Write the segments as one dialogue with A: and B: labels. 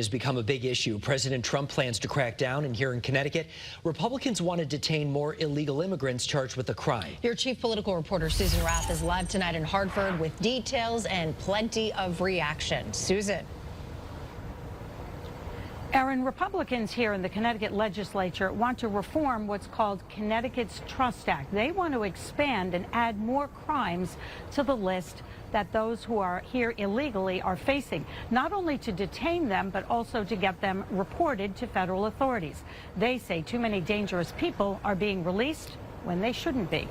A: Has become a big issue. President Trump plans to crack down, and here in Connecticut, Republicans want to detain more illegal immigrants charged with a crime.
B: Your chief political reporter Susan Rath is live tonight in Hartford with details and plenty of reaction. Susan.
C: Aaron, Republicans here in the Connecticut legislature want to reform what's called Connecticut's Trust Act. They want to expand and add more crimes to the list that those who are here illegally are facing, not only to detain them, but also to get them reported to federal authorities. They say too many dangerous people are being released when they shouldn't be.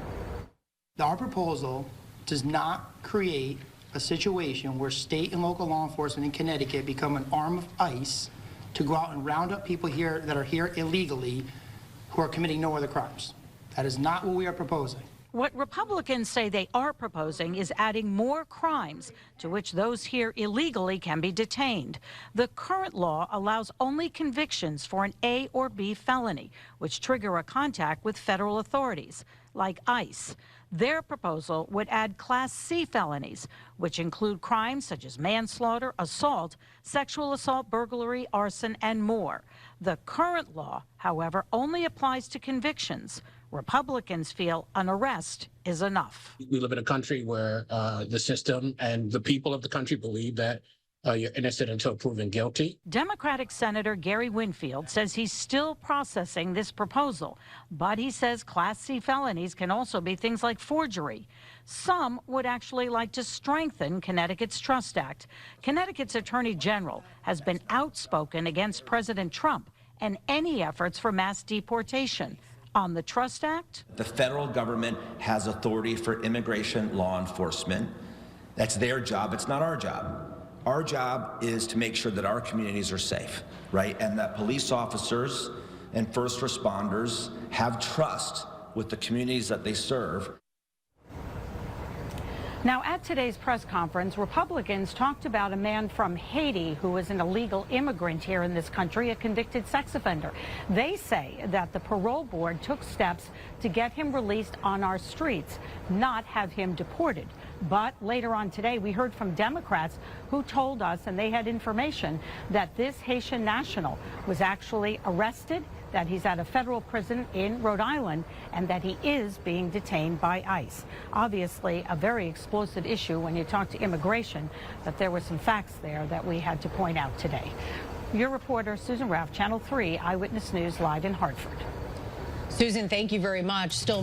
D: Our proposal does not create a situation where state and local law enforcement in Connecticut become an arm of ICE to go out and round up people here that are here illegally who are committing no other crimes. That is not what we are proposing.
C: What Republicans say they are proposing is adding more crimes to which those here illegally can be detained. The current law allows only convictions for an A or B felony, which trigger a contact with federal authorities, like ICE. Their proposal would add Class C felonies, which include crimes such as manslaughter, assault, sexual assault, burglary, arson, and more. The current law, however, only applies to convictions. Republicans feel an arrest is enough.
E: We live in a country where the system and the people of the country believe that you're innocent until proven guilty.
C: Democratic Senator Gary Winfield says he's still processing this proposal, but he says Class C felonies can also be things like forgery. Some would actually like to strengthen Connecticut's Trust Act. Connecticut's Attorney General has been outspoken against President Trump and any efforts for mass deportation. On the Trust Act,
F: the federal government has authority for immigration law enforcement. That's their job. It's not our job. Our job is to make sure that our communities are safe, right? And that police officers and first responders have trust with the communities that they serve.
C: Now, at today's press conference, Republicans talked about a man from Haiti who is an illegal immigrant here in this country, a convicted sex offender. They say that the parole board took steps to get him released on our streets, not have him deported. But later on today, we heard from Democrats who told us, and they had information, that this Haitian national was actually arrested, that he's at a federal prison in Rhode Island, and that he is being detained by ICE. Obviously, a very explosive issue when you talk to immigration, but there were some facts there that we had to point out today. Your reporter, Susan Rath, Channel 3 Eyewitness News, live in Hartford.
B: Susan, thank you very much. Still